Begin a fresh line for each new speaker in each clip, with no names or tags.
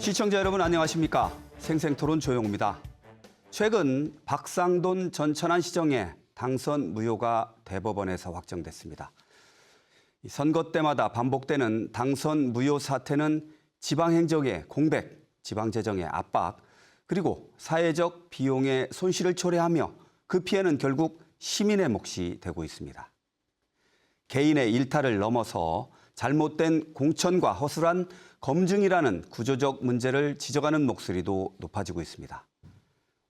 시청자 여러분 안녕하십니까? 생생토론 조용호입니다. 최근 박상돈 전 천안시장의 당선 무효가 대법원에서 확정됐습니다. 선거 때마다 반복되는 당선 무효 사태는 지방행정의 공백, 지방재정의 압박, 그리고 사회적 비용의 손실을 초래하며 그 피해는 결국 시민의 몫이 되고 있습니다. 개인의 일탈을 넘어서 잘못된 공천과 허술한 검증이라는 구조적 문제를 지적하는 목소리도 높아지고 있습니다.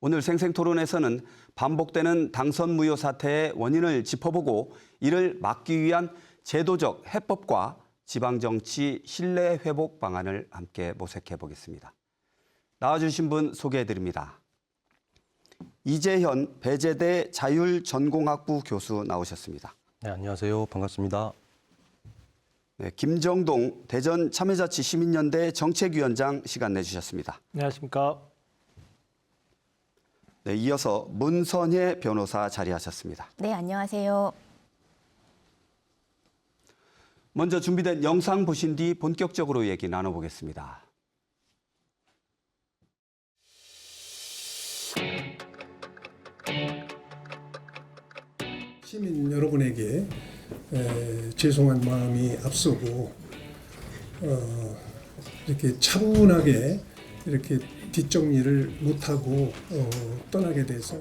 오늘 생생토론에서는 반복되는 당선 무효 사태의 원인을 짚어보고 이를 막기 위한 제도적 해법과 지방정치 신뢰 회복 방안을 함께 모색해 보겠습니다. 나와주신 분 소개해드립니다. 이재현 배재대 자율전공학부 교수 나오셨습니다.
네, 안녕하세요. 반갑습니다.
네, 김정동 대전 참여자치 시민연대 정책위원장 시간 내주셨습니다.
안녕하십니까.
네, 이어서 문선혜 변호사 자리하셨습니다.
네, 안녕하세요.
먼저 준비된 영상 보신 뒤 본격적으로 얘기 나눠보겠습니다.
시민 여러분에게 죄송한 마음이 앞서고 이렇게 차분하게 이렇게 뒷정리를 못하고 떠나게 돼서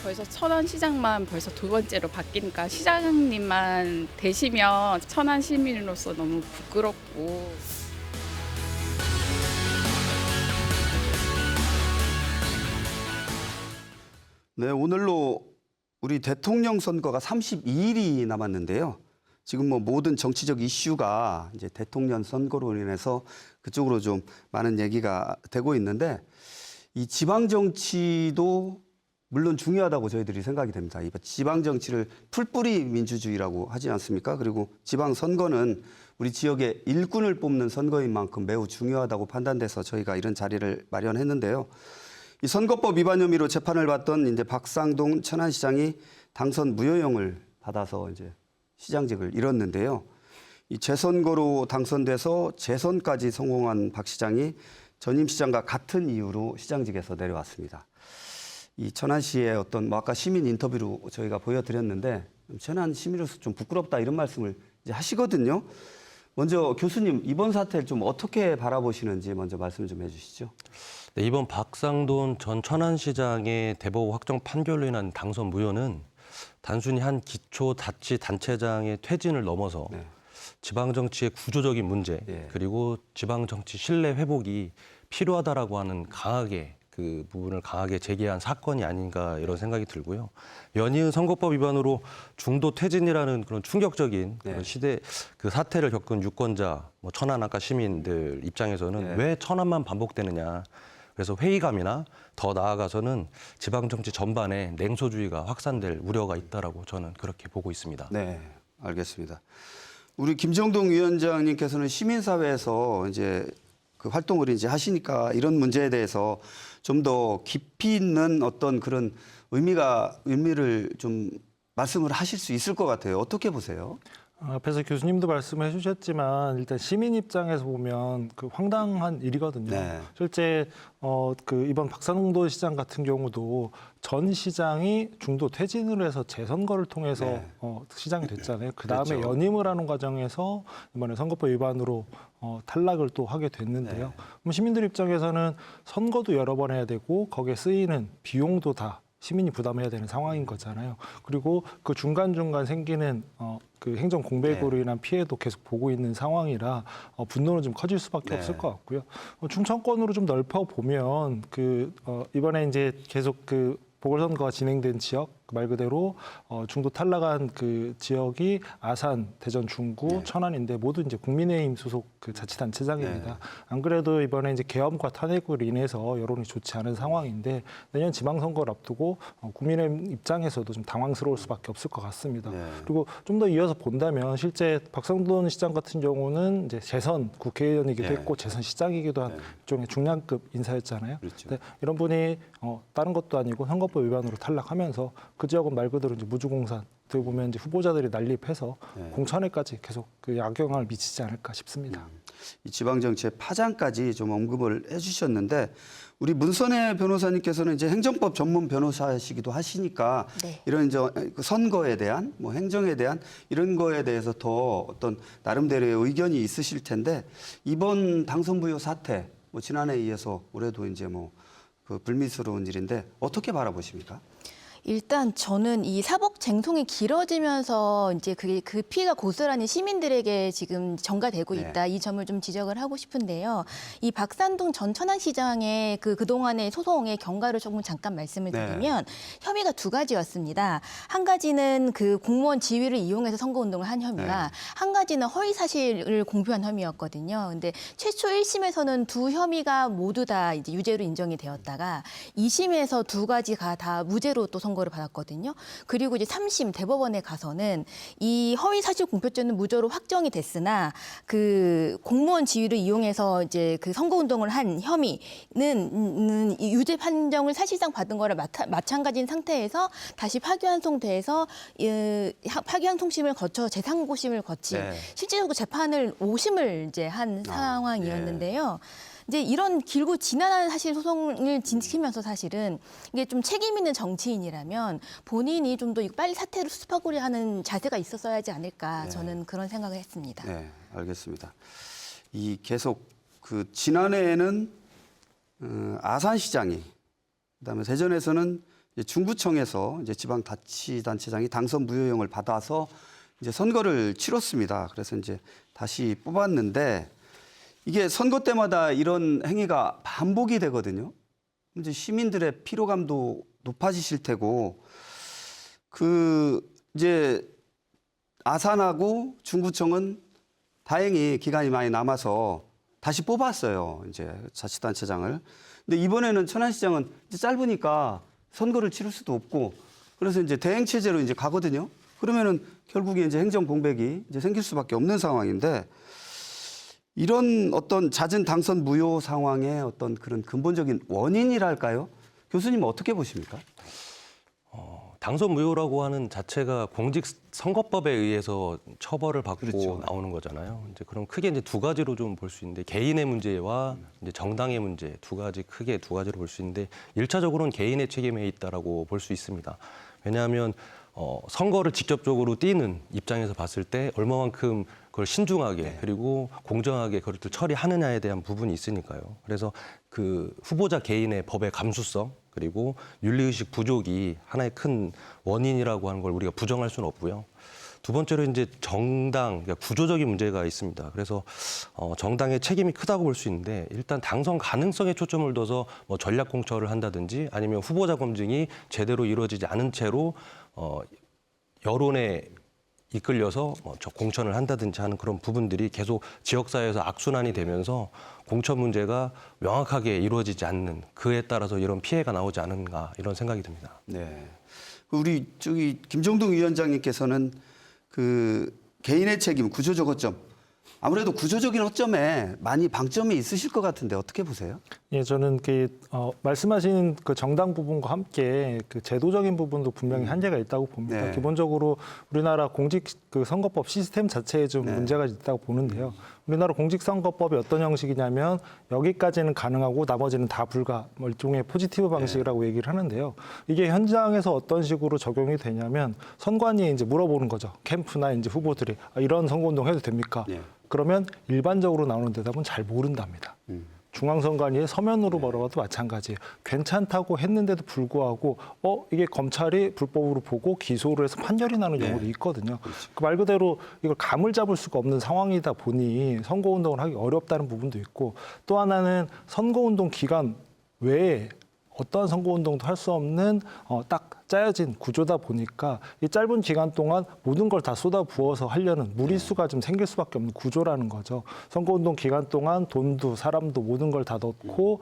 벌써 천안시장만 벌써 두 번째로 바뀌니까 시장님만 되시면 천안 시민으로서 너무 부끄럽고.
네, 오늘로 우리 대통령 선거가 32일이 남았는데요. 지금 뭐 모든 정치적 이슈가 이제 대통령 선거로 인해서 그쪽으로 좀 많은 얘기가 되고 있는데 이 지방 정치도 물론 중요하다고 저희들이 생각이 됩니다. 이 지방 정치를 풀뿌리 민주주의라고 하지 않습니까? 그리고 지방 선거는 우리 지역의 일꾼을 뽑는 선거인 만큼 매우 중요하다고 판단돼서 저희가 이런 자리를 마련했는데요. 이 선거법 위반 혐의로 재판을 받던 이제 박상동 천안시장이 당선 무효형을 받아서 이제 시장직을 잃었는데요. 이 재선거로 당선돼서 재선까지 성공한 박 시장이 전임 시장과 같은 이유로 시장직에서 내려왔습니다. 이 천안시의 어떤 뭐 아까 시민 인터뷰로 저희가 보여드렸는데 천안 시민으로서 좀 부끄럽다 이런 말씀을 이제 하시거든요. 먼저 교수님 이번 사태를 좀 어떻게 바라보시는지 먼저 말씀 좀 해주시죠.
네, 이번 박상돈 전 천안시장의 대법원 확정 판결로 인한 당선 무효는 단순히 한 기초자치단체장의 퇴진을 넘어서
네.
지방정치의 구조적인 문제
예.
그리고 지방정치 신뢰 회복이 필요하다라고 하는 그 부분을 강하게 제기한 사건이 아닌가 이런 생각이 들고요. 연이은 선거법 위반으로 중도 퇴진이라는 그런 충격적인 그런 그 사태를 겪은 유권자, 뭐 천안 아까 시민들 입장에서는 왜 천안만 반복되느냐. 그래서 회의감이나 더 나아가서는 지방정치 전반에 냉소주의가 확산될 우려가 있다라고 저는 그렇게 보고 있습니다.
네, 알겠습니다. 우리 김정동 위원장님께서는 시민사회에서 이제 그 활동을 이제 하시니까 이런 문제에 대해서 좀 더 깊이 있는 어떤 그런 의미를 좀 말씀을 하실 수 있을 것 같아요. 어떻게 보세요?
앞에서 교수님도 말씀해 주셨지만 일단 시민 입장에서 보면 그 황당한 일이거든요.
네.
실제 그 이번 박상돈 시장 같은 경우도 전 시장이 중도 퇴진을 해서 재선거를 통해서
네.
시장이 됐잖아요. 그다음에
그렇죠.
연임을 하는 과정에서 이번에 선거법 위반으로 탈락을 또 하게 됐는데요. 그럼 시민들 입장에서는 선거도 여러 번 해야 되고 거기에 쓰이는 비용도 다 시민이 부담해야 되는 상황인 거잖아요. 그리고 그 중간중간 생기는 그 행정 공백으로 인한 피해도 계속 보고 있는 상황이라 분노는 좀 커질 수밖에 없을 것 같고요. 충청권으로 좀 넓혀 보면 이번에 이제 계속 그 보궐선거가 진행된 지역 말 그대로 중도 탈락한 그 지역이 아산, 대전, 중구,
네.
천안인데 모두 이제 국민의힘 소속 그 자치단체장입니다.
네.
안 그래도 이번에 이제 계엄과 탄핵으로 인해서 여론이 좋지 않은 상황인데 내년 지방선거를 앞두고 국민의힘 입장에서도 좀 당황스러울 수밖에 없을 것 같습니다.
네.
그리고 좀 더 이어서 본다면 실제 박성돈 시장 같은 경우는 이제 재선 국회의원이기도
네.
했고 재선 시장이기도 한
네.
일종의 중량급 인사였잖아요.
그렇죠.
근데 이런 분이 다른 것도 아니고 선거법 위반으로 탈락하면서 그 지역은 말 그대로 이제 무주공산 어떻게 보면 이제 후보자들이 난립해서
네.
공천에까지 계속 그 악영향을 미치지 않을까 싶습니다.
이 지방 정치의 파장까지 좀 언급을 해주셨는데 우리 문선혜 변호사님께서는 이제 행정법 전문 변호사시기도 하시니까
네.
이런 이제 그 선거에 대한 뭐 행정에 대한 이런 거에 대해서 더 어떤 나름대로의 의견이 있으실 텐데 이번 당선 부여 사태 뭐 지난해에 이어서 올해도 이제 뭐 그 불미스러운 일인데 어떻게 바라보십니까?
일단 저는 이 사법 쟁송이 길어지면서 이제 그 피해가 고스란히 시민들에게 지금 전가되고
네.
있다. 이 점을 좀 지적을 하고 싶은데요. 이 박산동 전 천안시장의 그동안의 소송의 경과를 조금 잠깐 말씀을
네.
드리면 혐의가 두 가지였습니다. 한 가지는 그 공무원 지위를 이용해서 선거운동을 한 혐의와
네.
한 가지는 허위 사실을 공표한 혐의였거든요. 근데 최초 1심에서는 두 혐의가 모두 다 이제 유죄로 인정이 되었다가 2심에서 두 가지가 다 무죄로 또 선고를 받았거든요. 그리고 이제 3심 대법원에 가서는 이 허위 사실 공표죄는 무죄로 확정이 됐으나 그 공무원 지위를 이용해서 이제 그 선거 운동을 한 혐의는 이 유죄 판정을 사실상 받은 거랑 마찬가지인 상태에서 다시 파기환송돼서 파기환송심을 거쳐 재상고심을 거친
네.
실제적으로 재판을 5심을 이제 한 상황이었는데요. 이제 이런 길고 지난한 사실 소송을 지키면서 사실은 이게 좀 책임 있는 정치인이라면 본인이 좀 더 빨리 사태를 수습하고 하는 자세가 있었어야 하지 않을까
네.
저는 그런 생각을 했습니다.
네, 알겠습니다. 이 계속 그 지난해에는 아산시장이 그다음에 대전에서는 이제 중구청에서 이제 지방자치단체장이 당선 무효형을 받아서 이제 선거를 치렀습니다. 그래서 이제 다시 뽑았는데 이게 선거 때마다 이런 행위가 반복이 되거든요. 이제 시민들의 피로감도 높아지실 테고 그 이제 아산하고 중구청은 다행히 기간이 많이 남아서 다시 뽑았어요. 이제 자치단체장을. 근데 이번에는 천안시장은 이제 짧으니까 선거를 치를 수도 없고 그래서 이제 대행 체제로 이제 가거든요. 그러면은 결국에 이제 행정 공백이 이제 생길 수밖에 없는 상황인데 이런 어떤 잦은 당선 무효 상황의 어떤 그런 근본적인 원인이랄까요? 교수님 어떻게 보십니까?
당선 무효라고 하는 자체가 공직선거법에 의해서 처벌을 받고
그렇죠.
나오는 거잖아요. 이제 그럼 크게 이제 두 가지로 좀 볼 수 있는데 개인의 문제와 이제 정당의 문제 크게 두 가지로 볼 수 있는데 1차적으로는 개인의 책임에 있다라고 볼 수 있습니다. 왜냐하면 선거를 직접적으로 뛰는 입장에서 봤을 때 얼마만큼 그걸 신중하게 그리고 공정하게 그걸 처리하느냐에 대한 부분이 있으니까요. 그래서 그 후보자 개인의 법의 감수성 그리고 윤리의식 부족이 하나의 큰 원인이라고 하는 걸 우리가 부정할 수는 없고요. 두 번째로 이제 정당, 그러니까 구조적인 문제가 있습니다. 그래서 정당의 책임이 크다고 볼 수 있는데 일단 당선 가능성에 초점을 둬서 뭐 전략 공천을 한다든지 아니면 후보자 검증이 제대로 이루어지지 않은 채로 여론에 이끌려서 공천을 한다든지 하는 그런 부분들이 계속 지역사회에서 악순환이 되면서 공천 문제가 명확하게 이루어지지 않는 그에 따라서 이런 피해가 나오지 않은가 이런 생각이 듭니다.
네. 우리 저기 김종동 위원장님께서는 그 개인의 책임, 구조적 허점 아무래도 구조적인 허점에 많이 방점이 있으실 것 같은데 어떻게 보세요?
예, 저는 말씀하신 그 정당 부분과 함께 그 제도적인 부분도 분명히 한계가 있다고 봅니다.
네.
기본적으로 우리나라 공직 그 선거법 시스템 자체에 좀
네.
문제가 있다고 보는데요. 우리나라 공직선거법이 어떤 형식이냐면 여기까지는 가능하고 나머지는 다 불가, 뭐 일종의 포지티브 방식이라고 얘기를 하는데요. 이게 현장에서 어떤 식으로 적용이 되냐면 선관위에 이제 물어보는 거죠. 캠프나 이제 후보들이 이런 선거운동 해도 됩니까?
네.
그러면 일반적으로 나오는 대답은 잘 모른답니다. 중앙선관위에 서면으로 벌어가도 마찬가지예요. 괜찮다고 했는데도 불구하고 이게 검찰이 불법으로 보고 기소를 해서 판결이 나는 경우도 있거든요. 그 말 그대로 이걸 감을 잡을 수가 없는 상황이다 보니 선거운동을 하기 어렵다는 부분도 있고 또 하나는 선거운동 기간 외에 어떠한 선거운동도 할 수 없는 딱 짜여진 구조다 보니까 이 짧은 기간 동안 모든 걸 다 쏟아부어서 하려는 무리수가 좀 생길 수밖에 없는 구조라는 거죠. 선거운동 기간 동안 돈도 사람도 모든 걸 다 넣고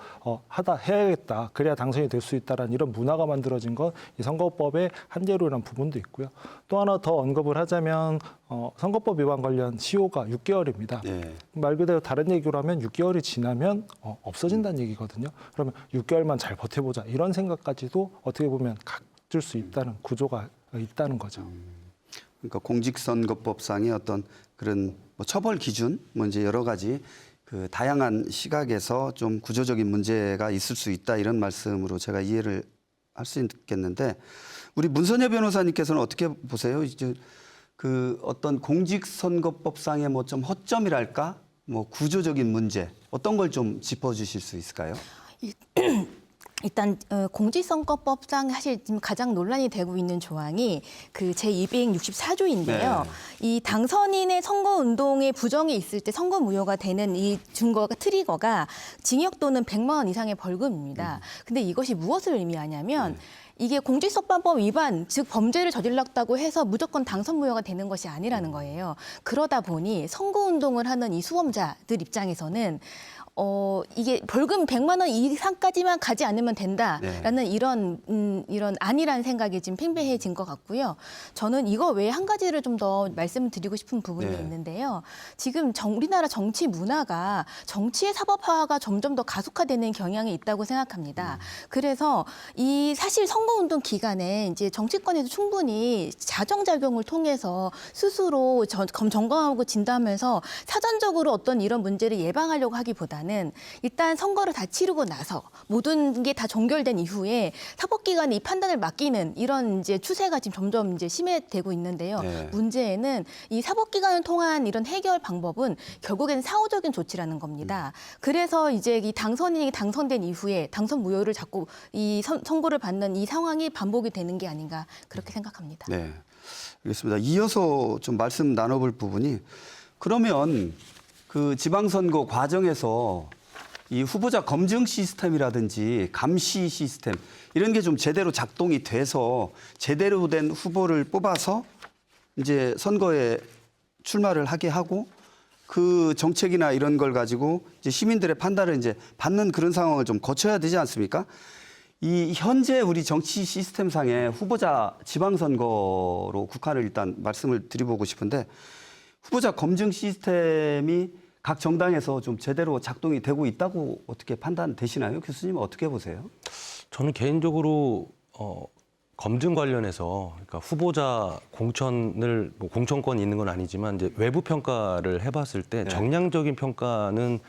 해야겠다. 그래야 당선이 될 수 있다라는 이런 문화가 만들어진 건 이 선거법의 한계로라는 부분도 있고요. 또 하나 더 언급을 하자면 선거법 위반 관련 시효가 6개월입니다.
네.
말 그대로 다른 얘기로 하면 6개월이 지나면 없어진다는 얘기거든요. 그러면 6개월만 잘 버텨보자 이런 생각까지도 어떻게 보면 갖출 수 있다는 구조가 있다는 거죠.
그러니까 공직선거법상의 어떤 그런 뭐 처벌 기준, 뭐 이제 여러 가지 그 다양한 시각에서 좀 구조적인 문제가 있을 수 있다 이런 말씀으로 제가 이해를 할 수 있겠는데 우리 문선여 변호사님께서는 어떻게 보세요? 이제 그 어떤 공직선거법상의 뭐 좀 허점이랄까, 뭐 구조적인 문제 어떤 걸 좀 짚어주실 수 있을까요?
일단 공직선거법상 사실 지금 가장 논란이 되고 있는 조항이 그 제264조인데요.
네.
이 당선인의 선거운동에 부정이 있을 때 선거 무효가 되는 이 증거가 트리거가 징역 또는 100만 원 이상의 벌금입니다. 근데 이것이 무엇을 의미하냐면 이게 공직선거법 위반, 즉 범죄를 저질렀다고 해서 무조건 당선 무효가 되는 것이 아니라는 거예요. 그러다 보니 선거운동을 하는 이 수험자들 입장에서는 이게 벌금 100만 원 이상까지만 가지 않으면 된다라는 이런 아니라는 생각이 지금 팽배해진 것 같고요. 저는 이거 외에 한 가지를 좀 더 말씀을 드리고 싶은 부분이
네.
있는데요. 지금 우리나라 정치 문화가 정치의 사법화가 점점 더 가속화되는 경향이 있다고 생각합니다. 그래서 이 사실 선거운동 기간에 이제 정치권에서 충분히 자정작용을 통해서 스스로 점검하고 진단하면서 사전적으로 어떤 이런 문제를 예방하려고 하기보다는 일단 선거를 다 치르고 나서 모든 게 다 종결된 이후에 사법기관에 이 판단을 맡기는 이런 이제 추세가 지금 점점 이제 심해되고 있는데요.
네.
문제는 이 사법기관을 통한 이런 해결 방법은 결국에는 사후적인 조치라는 겁니다. 그래서 이제 이 당선인이 당선된 이후에 당선 무효를 자꾸 이 선고를 받는 이 상황이 반복이 되는 게 아닌가 그렇게 생각합니다.
네, 알겠습니다. 이어서 좀 말씀 나눠볼 부분이 그러면 그 지방선거 과정에서 이 후보자 검증 시스템이라든지 감시 시스템 이런 게 좀 제대로 작동이 돼서 제대로 된 후보를 뽑아서 이제 선거에 출마를 하게 하고 그 정책이나 이런 걸 가지고 이제 시민들의 판단을 이제 받는 그런 상황을 좀 거쳐야 되지 않습니까? 이 현재 우리 정치 시스템상의 후보자 지방선거로 국한을 일단 말씀을 드려보고 싶은데 후보자 검증 시스템이 각 정당에서 좀 제대로 작동이 되고 있다고 어떻게 판단되시나요? 교수님 어떻게 보세요?
저는 개인적으로 검증 관련해서 그러니까 후보자 공천을 뭐 공천권이 있는 건 아니지만 이제 외부 평가를 해봤을 때
네.
정량적인 평가는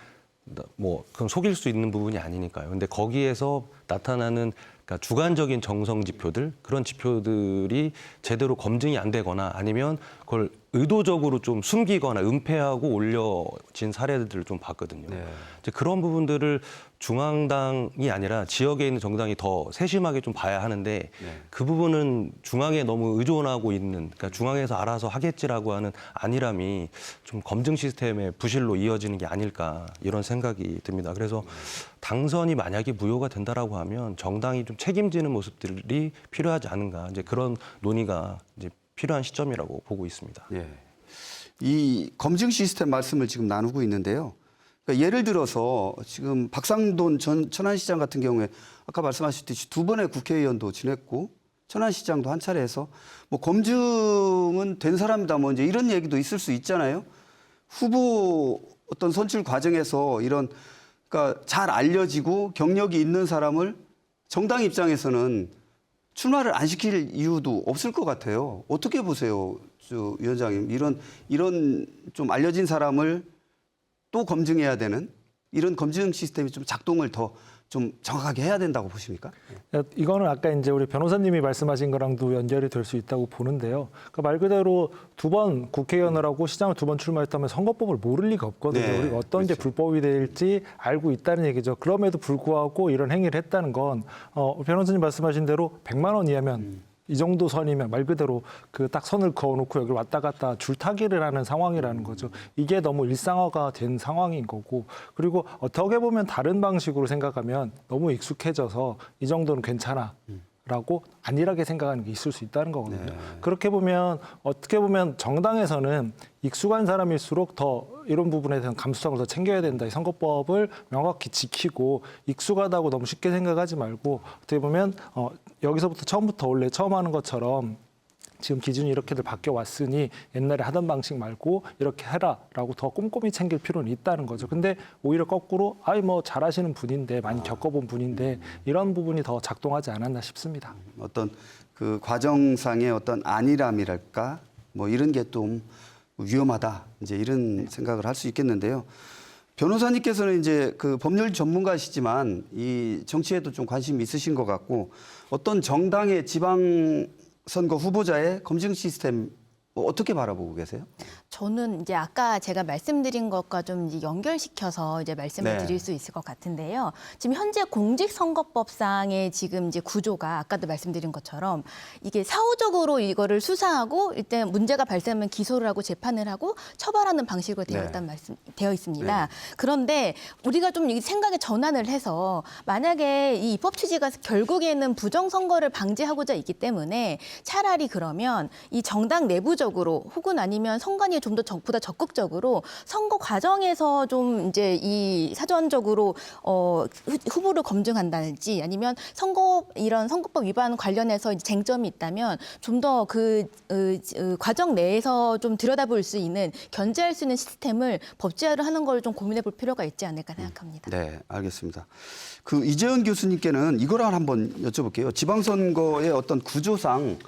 뭐 그건 속일 수 있는 부분이 아니니까요. 근데 거기에서 나타나는 그러니까 주관적인 정성 지표들 그런 지표들이 제대로 검증이 안 되거나 아니면 그걸 의도적으로 좀 숨기거나 은폐하고 올려진 사례들을 좀 봤거든요.
네.
이제 그런 부분들을 중앙당이 아니라 지역에 있는 정당이 더 세심하게 좀 봐야 하는데
네.
그 부분은 중앙에 너무 의존하고 있는 그러니까 중앙에서 알아서 하겠지라고 하는 안일함이 좀 검증 시스템의 부실로 이어지는 게 아닐까 이런 생각이 듭니다. 그래서 당선이 만약에 무효가 된다라고 하면 정당이 좀 책임지는 모습들이 필요하지 않은가 이제 그런 논의가 이제 필요한 시점이라고 보고 있습니다.
예. 이 검증 시스템 말씀을 지금 나누고 있는데요. 그러니까 예를 들어서 지금 박상돈 전 천안시장 같은 경우에 아까 말씀하셨듯이 2번의 국회의원도 지냈고 천안시장도 한 차례 해서 뭐 검증은 된 사람이다 뭐 이제 이런 얘기도 있을 수 있잖아요. 후보 어떤 선출 과정에서 이런 그러니까 잘 알려지고 경력이 있는 사람을 정당 입장에서는 출마를 안 시킬 이유도 없을 것 같아요. 어떻게 보세요, 위원장님? 이런 좀 알려진 사람을 또 검증해야 되는 이런 검증 시스템이 좀 작동을 더 좀 정확하게 해야 된다고 보십니까?
이거는 아까 이제 우리 변호사님이 말씀하신 거랑도 연결이 될 수 있다고 보는데요. 그러니까 말 그대로 2번 국회의원을 하고 시장을 2번 출마했다면 선거법을 모를 리가 없거든요.
네,
우리가 어떤 게
그렇죠.
불법이 될지 알고 있다는 얘기죠. 그럼에도 불구하고 이런 행위를 했다는 건 변호사님 말씀하신 대로 100만 원 이하면 이 정도 선이면 말 그대로 그 딱 선을 그어놓고 여기 왔다 갔다 줄타기를 하는 상황이라는 거죠. 이게 너무 일상화가 된 상황인 거고 그리고 어떻게 보면 다른 방식으로 생각하면 너무 익숙해져서 이 정도는 괜찮아. 라고 안일하게 생각하는 게 있을 수 있다는 거거든요.
네.
그렇게 보면 어떻게 보면 정당에서는 익숙한 사람일수록 더 이런 부분에 대한 감수성을 더 챙겨야 된다. 이 선거법을 명확히 지키고 익숙하다고 너무 쉽게 생각하지 말고 어떻게 보면 여기서부터 처음부터 원래 처음 하는 것처럼 지금 기준이 이렇게들 바뀌어 왔으니 옛날에 하던 방식 말고 이렇게 해라라고 더 꼼꼼히 챙길 필요는 있다는 거죠. 근데 오히려 거꾸로 아이 뭐 잘하시는 분인데 많이 겪어본 분인데 이런 부분이 더 작동하지 않았나 싶습니다.
어떤 그 과정상의 어떤 안일함이랄까 뭐 이런 게 좀 위험하다 이제 이런 생각을 할 수 있겠는데요. 변호사님께서는 이제 그 법률 전문가시지만 이 정치에도 좀 관심이 있으신 것 같고 어떤 정당의 지방 선거 후보자의 검증 시스템 어떻게 바라보고 계세요?
저는 이제 아까 제가 말씀드린 것과 좀 이제 연결시켜서 이제 말씀을
네.
드릴 수 있을 것 같은데요. 지금 현재 공직선거법상의 지금 이제 구조가 아까도 말씀드린 것처럼 이게 사후적으로 이거를 수사하고 일단 문제가 발생하면 기소를 하고 재판을 하고 처벌하는 방식으로 되어 있습니다.
네.
그런데 우리가 좀 이 생각의 전환을 해서 만약에 이 입법 취지가 결국에는 부정선거를 방지하고자 있기 때문에 차라리 그러면 이 정당 내부적으로 혹은 아니면 선관위 좀 더 보다 적극적으로 선거 과정에서 좀 이제 이 사전적으로 후보를 검증한다든지 아니면 이런 선거법 위반 관련해서 이제 쟁점이 있다면 좀 더 그 과정 내에서 좀 들여다볼 수 있는 견제할 수 있는 시스템을 법제화를 하는 걸 좀 고민해 볼 필요가 있지 않을까 생각합니다.
네, 알겠습니다. 그 이재현 교수님께는 이걸 한번 여쭤볼게요. 지방선거의 어떤 구조상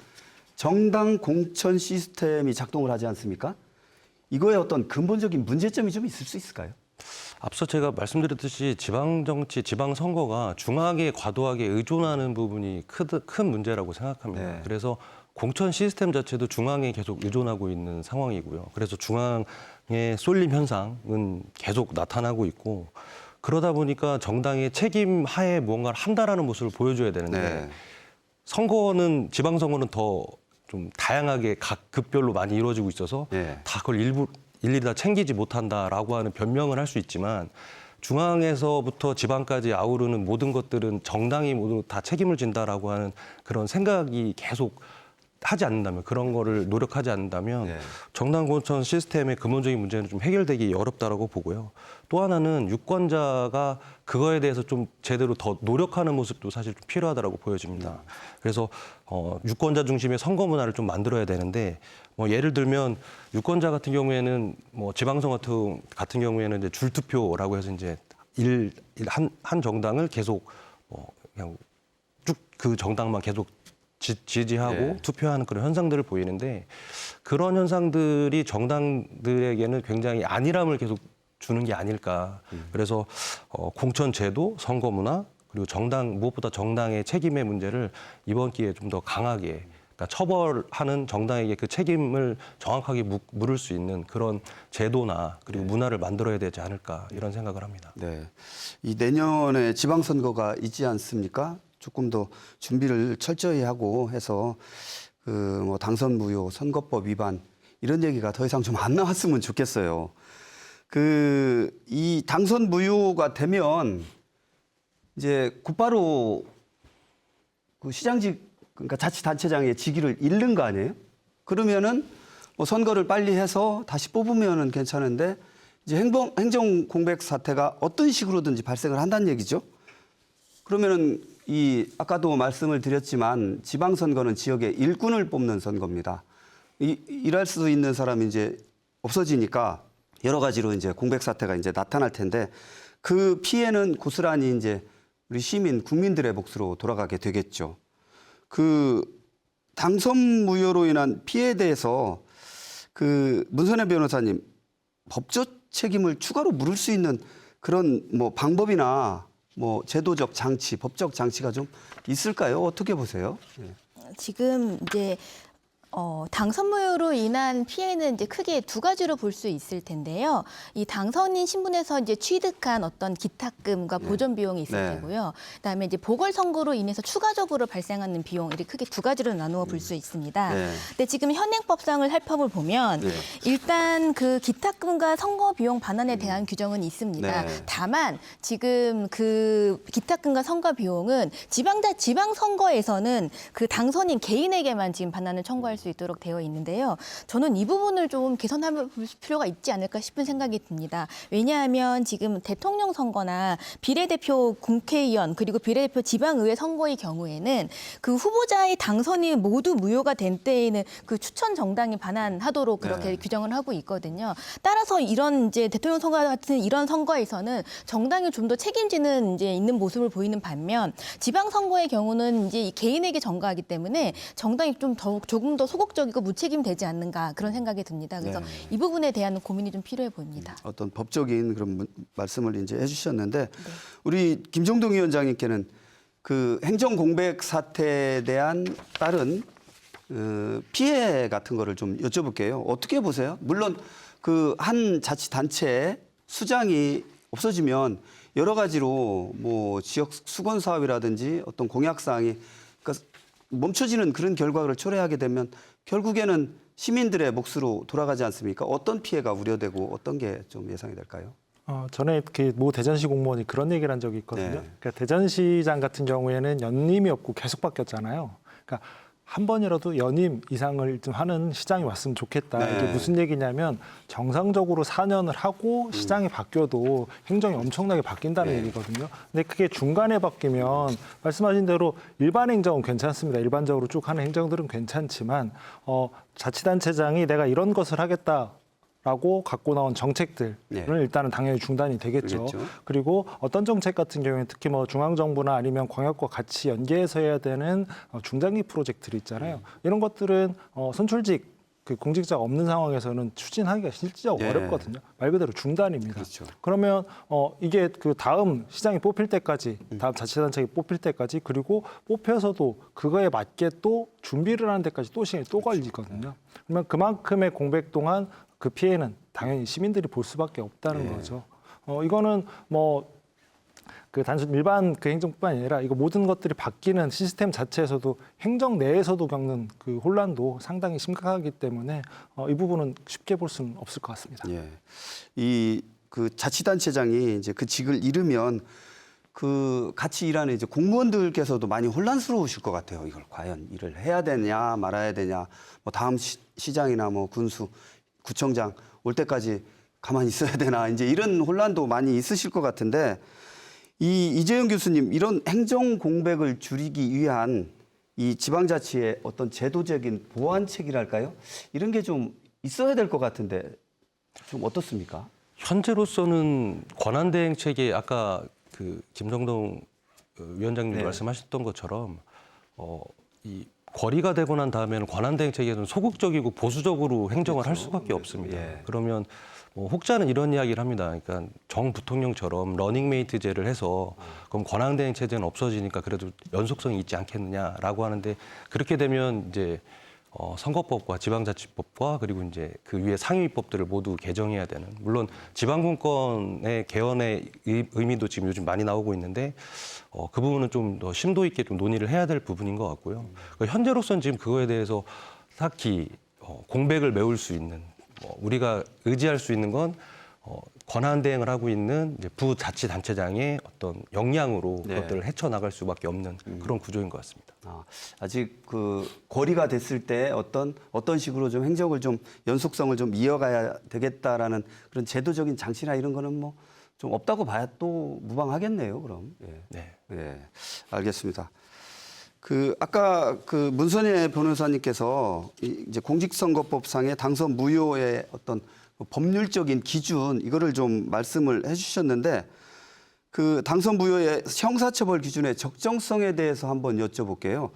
정당 공천 시스템이 작동을 하지 않습니까? 이거에 어떤 근본적인 문제점이 좀 있을 수 있을까요?
앞서 제가 말씀드렸듯이 지방정치, 지방선거가 중앙에 과도하게 의존하는 부분이 큰 문제라고 생각합니다.
네.
그래서 공천 시스템 자체도 중앙에 계속 의존하고 있는 상황이고요. 그래서 중앙의 쏠림 현상은 계속 나타나고 있고 그러다 보니까 정당의 책임 하에 무언가를 한다라는 모습을 보여줘야 되는데
네.
선거는 지방선거는 더 좀 다양하게 각 급별로 많이 이루어지고 있어서
네.
다 그걸 일일이 다 챙기지 못한다라고 하는 변명을 할 수 있지만 중앙에서부터 지방까지 아우르는 모든 것들은 정당이 모두 다 책임을 진다라고 하는 그런 생각이 계속 하지 않는다면 그런 거를 노력하지 않는다면
네.
정당 공천 시스템의 근본적인 문제는 좀 해결되기 어렵다라고 보고요. 또 하나는 유권자가 그거에 대해서 좀 제대로 더 노력하는 모습도 사실 좀 필요하다라고 보여집니다. 그래서 유권자 중심의 선거 문화를 좀 만들어야 되는데 뭐 예를 들면 유권자 같은 경우에는 뭐 지방선거 같은 경우에는 이제 줄투표라고 해서 이제 한 정당을 계속 그냥 쭉 그 정당만 계속 지지하고
네.
투표하는 그런 현상들을 보이는데 그런 현상들이 정당들에게는 굉장히 안일함을 계속 주는 게 아닐까. 그래서 공천 제도, 선거 문화 그리고 무엇보다 정당의 책임의 문제를 이번 기회에 좀 더 강하게 그러니까 처벌하는 정당에게 그 책임을 정확하게 물을 수 있는 그런 제도나 그리고 문화를 만들어야 되지 않을까 이런 생각을 합니다.
네. 이 내년에 지방선거가 있지 않습니까? 조금 더 준비를 철저히 하고 해서 그 뭐 당선 무효, 선거법 위반 이런 얘기가 더 이상 좀 안 나왔으면 좋겠어요. 그 이 당선 무효가 되면 이제 곧바로 그 시장직 그러니까 자치단체장의 직위를 잃는 거 아니에요? 그러면은 뭐 선거를 빨리 해서 다시 뽑으면은 괜찮은데 이제 행정 공백 사태가 어떤 식으로든지 발생을 한다는 얘기죠. 그러면은 아까도 말씀을 드렸지만 지방선거는 지역의 일꾼을 뽑는 선거입니다. 일할 수 있는 사람이 이제 없어지니까 여러 가지로 이제 공백 사태가 이제 나타날 텐데 그 피해는 고스란히 이제 우리 시민, 국민들의 몫으로 돌아가게 되겠죠. 그 당선 무효로 인한 피해에 대해서 그 문선혜 변호사님 법적 책임을 추가로 물을 수 있는 그런 뭐 방법이나 뭐 제도적 장치, 법적 장치가 좀 있을까요? 어떻게 보세요? 네.
지금 이제 당선무효로 인한 피해는 이제 크게 두 가지로 볼 수 있을 텐데요. 이 당선인 신분에서 이제 취득한 어떤 기탁금과 보존 비용이 있을
네.
테고요. 그다음에 이제 보궐선거로 인해서 추가적으로 발생하는 비용, 이렇게 크게 두 가지로 나누어 볼 수 있습니다.
네.
근데 지금 현행법상을 살펴보면
네.
일단 그 기탁금과 선거 비용 반환에 대한 규정은 있습니다.
네.
다만 지금 그 기탁금과 선거 비용은 지방선거에서는 그 당선인 개인에게만 지금 반환을 청구할 수 있도록 되어 있는데요. 저는 이 부분을 좀 개선할 필요가 있지 않을까 싶은 생각이 듭니다. 왜냐하면 지금 대통령 선거나 비례대표 국회의원 그리고 비례대표 지방의회 선거의 경우에는 그 후보자의 당선이 모두 무효가 된 때에는 그 추천 정당이 반환하도록 그렇게
네.
규정을 하고 있거든요. 따라서 이런 이제 대통령 선거 같은 이런 선거에서는 정당이 좀 더 책임지는 이제 있는 모습을 보이는 반면 지방 선거의 경우는 이제 이 개인에게 전가하기 때문에 정당이 조금 더 소극적이고 무책임되지 않는가 그런 생각이 듭니다. 그래서
네.
이 부분에 대한 고민이 좀 필요해 보입니다.
어떤 법적인 그런 말씀을 이제 해주셨는데 우리 김종동 위원장님께는 그 행정 공백 사태에 대한 따른 피해 같은 거를 좀 여쭤볼게요. 어떻게 보세요? 물론 그 한 자치단체 수장이 없어지면 여러 가지로 뭐 지역 수건 사업이라든지 어떤 공약 사항이 그러니까 멈춰지는 그런 결과를 초래하게 되면 결국에는 시민들의 몫으로 돌아가지 않습니까? 어떤 피해가 우려되고 어떤 게 좀 예상이 될까요?
전에 모 대전시 공무원이 그런 얘기를 한 적이 있거든요.
네.
그러니까 대전시장 같은 경우에는 연임이 없고 계속 바뀌었잖아요. 그러니까 한 번이라도 연임 이상을 좀 하는 시장이 왔으면 좋겠다.
네.
이게 무슨 얘기냐면 정상적으로 4년을 하고 시장이 바뀌어도 행정이 엄청나게 바뀐다는
네.
얘기거든요. 근데 그게 중간에 바뀌면 말씀하신 대로 일반 행정은 괜찮습니다. 일반적으로 쭉 하는 행정들은 괜찮지만 자치단체장이 내가 이런 것을 하겠다. 라고 갖고 나온 정책들은
네.
일단은 당연히 중단이 되겠죠.
그렇겠죠.
그리고 어떤 정책 같은 경우에는 특히 뭐 중앙정부나 아니면 광역과 같이 연계해서 해야 되는 중장기 프로젝트들 있잖아요. 이런 것들은 선출직 그 공직자가 없는 상황에서는 추진하기가 실질적으로
예.
어렵거든요. 말 그대로 중단입니다.
그렇죠.
그러면 이게 그 다음 시장이 뽑힐 때까지, 다음 자치단체가 뽑힐 때까지 그리고 뽑혀서도 그거에 맞게 또 준비를 하는 데까지 또 시간이 또 걸리거든요. 그러면 그만큼의 공백 동안 그 피해는 당연히 시민들이 볼 수밖에 없다는
예.
거죠. 이거는 뭐 그 단순 일반 그 행정뿐만 아니라 이거 모든 것들이 바뀌는 시스템 자체에서도 행정 내에서도 겪는 그 혼란도 상당히 심각하기 때문에 이 부분은 쉽게 볼 수는 없을 것 같습니다.
예. 이 그 자치단체장이 이제 그 직을 잃으면 그 같이 일하는 이제 공무원들께서도 많이 혼란스러우실 것 같아요. 이걸 과연 일을 해야 되냐 말아야 되냐. 뭐 다음 시장이나 뭐 군수, 구청장 올 때까지 가만히 있어야 되나 이제 이런 혼란도 많이 있으실 것 같은데 이재용 교수님 이런 행정 공백을 줄이기 위한 이 지방자치의 어떤 제도적인 보완책이랄까요? 이런 게 좀 있어야 될 것 같은데 좀 어떻습니까?
현재로서는 권한대행 체계 아까 그 김정동 위원장님
네.
말씀하셨던 것처럼 이 거리가 되고 난 다음에는 권한대행 체계는 소극적이고 보수적으로 행정을 할 수밖에 없습니다.
예.
그러면 혹자는 이런 이야기를 합니다. 그러니까 정 부통령처럼 러닝메이트제를 해서 그럼 권한대행 체제는 없어지니까 그래도 연속성이 있지 않겠느냐라고 하는데 그렇게 되면 이제 선거법과 지방자치법과 그리고 이제 그 위에 상위법들을 모두 개정해야 되는 물론 지방분권의 개헌의 의미도 지금 요즘 많이 나오고 있는데 그 부분은 좀 더 심도 있게 좀 논의를 해야 될 부분인 것 같고요. 현재로서는 지금 그거에 대해서 딱히 공백을 메울 수 있는 우리가 의지할 수 있는 건 권한 대행을 하고 있는 이제 부자치단체장의 어떤 역량으로
네.
그것들을 헤쳐나갈 수밖에 없는 그런 구조인 것 같습니다.
아직 그 거리가 됐을 때 어떤 식으로 좀 행정을 좀 연속성을 좀 이어가야 되겠다라는 그런 제도적인 장치나 이런 거는 뭐 좀 없다고 봐야 또 무방하겠네요. 그럼 예.
네.
예, 알겠습니다. 그 아까 그 문선예 변호사님께서 이제 공직선거법상의 당선 무효의 어떤 법률적인 기준 이거를 좀 말씀을 해주셨는데 그 당선 무효의 형사처벌 기준의 적정성에 대해서 한번 여쭤볼게요.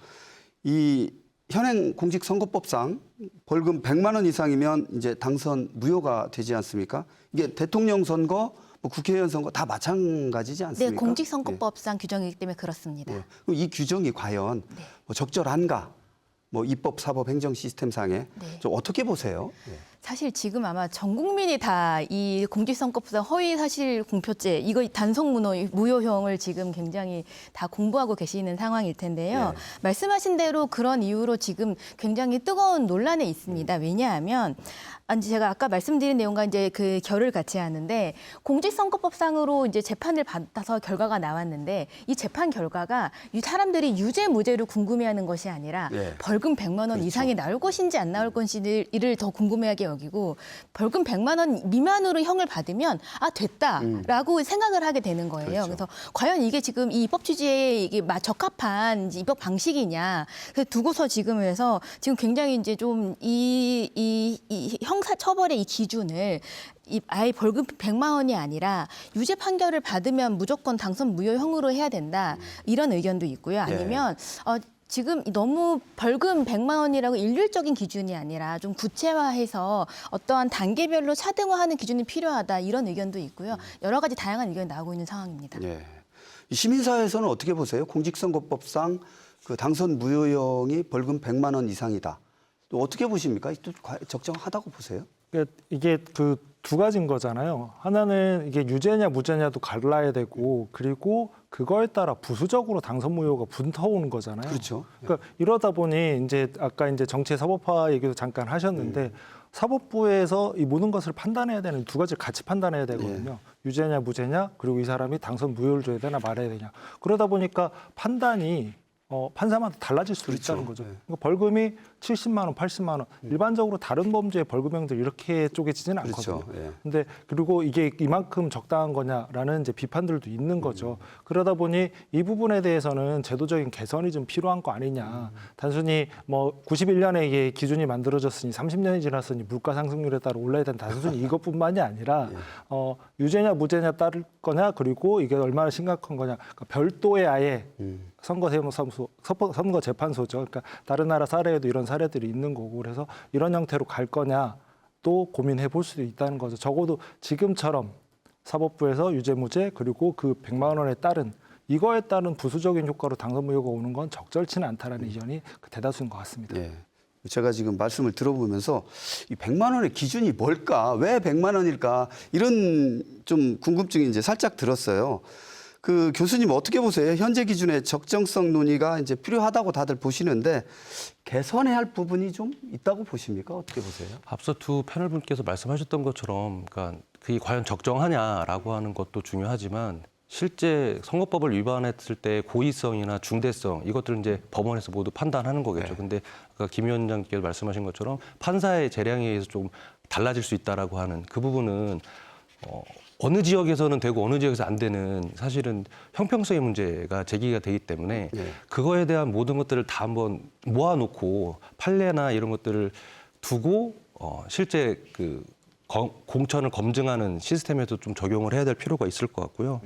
이 현행 공직선거법상 벌금 100만 원 이상이면 이제 당선 무효가 되지 않습니까? 이게 대통령 선거, 뭐 국회의원 선거 다 마찬가지지 않습니까?
네, 공직선거법상 규정이기 때문에 그렇습니다.
예. 그럼 이 규정이 과연 뭐 적절한가? 뭐 입법, 사법, 행정 시스템상에
네.
좀 어떻게 보세요? 예.
사실 지금 아마 전 국민이 다 이 공직선거법상 허위 사실 공표죄 이거 단속 무효형을 지금 굉장히 다 공부하고 계시는 상황일 텐데요.
네.
말씀하신 대로 그런 이유로 지금 굉장히 뜨거운 논란에 있습니다. 왜냐하면 제가 아까 말씀드린 내용과 이제 그 결을 같이 하는데 공직선거법상으로 이제 재판을 받아서 결과가 나왔는데 이 재판 결과가 이 사람들이 유죄 무죄를 궁금해하는 것이 아니라
네.
벌금 100만 원
그렇죠.
이상이 나올 것인지 안 나올 것인지를 더 궁금해하게 여기고 벌금 100만 원 미만으로 형을 받으면 됐다라고 생각을 하게 되는 거예요.
그렇죠.
그래서 과연 이게 지금 이 입법 취지에 이게 적합한 이제 입법 방식이냐 그래서 두고서 지금 해서 지금 굉장히 이제 좀 이 형사 처벌의 이 기준을 아예 벌금 100만 원이 아니라 유죄 판결을 받으면 무조건 당선 무효형으로 해야 된다 이런 의견도 있고요. 아니면 지금 너무 벌금 100만 원이라고 일률적인 기준이 아니라 좀 구체화해서 어떠한 단계별로 차등화하는 기준이 필요하다 이런 의견도 있고요. 여러 가지 다양한 의견이 나오고 있는 상황입니다.
예. 이 시민사회에서는 어떻게 보세요? 공직선거법상 그 당선 무효형이 벌금 100만 원 이상이다. 또 어떻게 보십니까? 또 적정하다고 보세요?
이게 그 두 가지인 거잖아요. 하나는 이게 유죄냐 무죄냐도 갈라야 되고 그리고 그거에 따라 부수적으로 당선 무효가 붙어오는 거잖아요.
그렇죠.
그러니까 이러다 보니 이제 아까 이제 정치 사법화 얘기도 잠깐 하셨는데 사법부에서 이 모든 것을 판단해야 되는 두 가지를 같이 판단해야 되거든요. 유죄냐 무죄냐 그리고 이 사람이 당선 무효를 줘야 되나 말아야 되냐. 그러다 보니까 판단이 판사마다 달라질 수도
그렇죠.
있다는 거죠.
네.
그러니까 벌금이 70만 원, 80만 원. 일반적으로 다른 범죄의 벌금형들 이렇게 쪼개지지는
그렇죠.
않거든요.
예.
근데 그리고 이게 이만큼 적당한 거냐라는 이제 비판들도 있는 거죠. 그러다 보니 이 부분에 대해서는 제도적인 개선이 좀 필요한 거 아니냐. 단순히 뭐 91년에 이게 기준이 만들어졌으니 30년이 지났으니 물가 상승률에 따라 올라야 된다. 단순히 이것뿐만이 아니라 유죄냐 무죄냐 따를 거냐 그리고 이게 얼마나 심각한 거냐. 그러니까 별도의 아예 선거재판소죠. 그러니까 다른 나라 사례에도 이런 사례들이 있는 거고 그래서 이런 형태로 갈 거냐 또 고민해 볼 수도 있다는 거죠. 적어도 지금처럼 사법부에서 유죄무죄 그리고 그 100만 원에 따른 이거에 따른 부수적인 효과로 당선 무효가 오는 건 적절치는 않다라는 의견이 대다수인 것 같습니다.
예. 제가 지금 말씀을 들어보면서 이 100만 원의 기준이 뭘까? 왜 100만 원일까? 이런 좀 궁금증이 이제 살짝 들었어요. 그 교수님 어떻게 보세요? 현재 기준의 적정성 논의가 이제 필요하다고 다들 보시는데 개선해야 할 부분이 좀 있다고 보십니까? 어떻게 보세요?
앞서 두 패널분께서 말씀하셨던 것처럼 그러니까 그게 과연 적정하냐라고 하는 것도 중요하지만 실제 선거법을 위반했을 때 고의성이나 중대성 이것들은 이제 법원에서 모두 판단하는 거겠죠.
네.
근데 아까 김 위원장께서 말씀하신 것처럼 판사의 재량에 의해서 좀 달라질 수 있다라고 하는 그 부분은 어느 지역에서는 되고 어느 지역에서 안 되는 사실은 형평성의 문제가 제기가 되기 때문에
네.
그거에 대한 모든 것들을 다 한번 모아놓고 판례나 이런 것들을 두고 실제 그 공천을 검증하는 시스템에도 좀 적용을 해야 될 필요가 있을 것 같고요.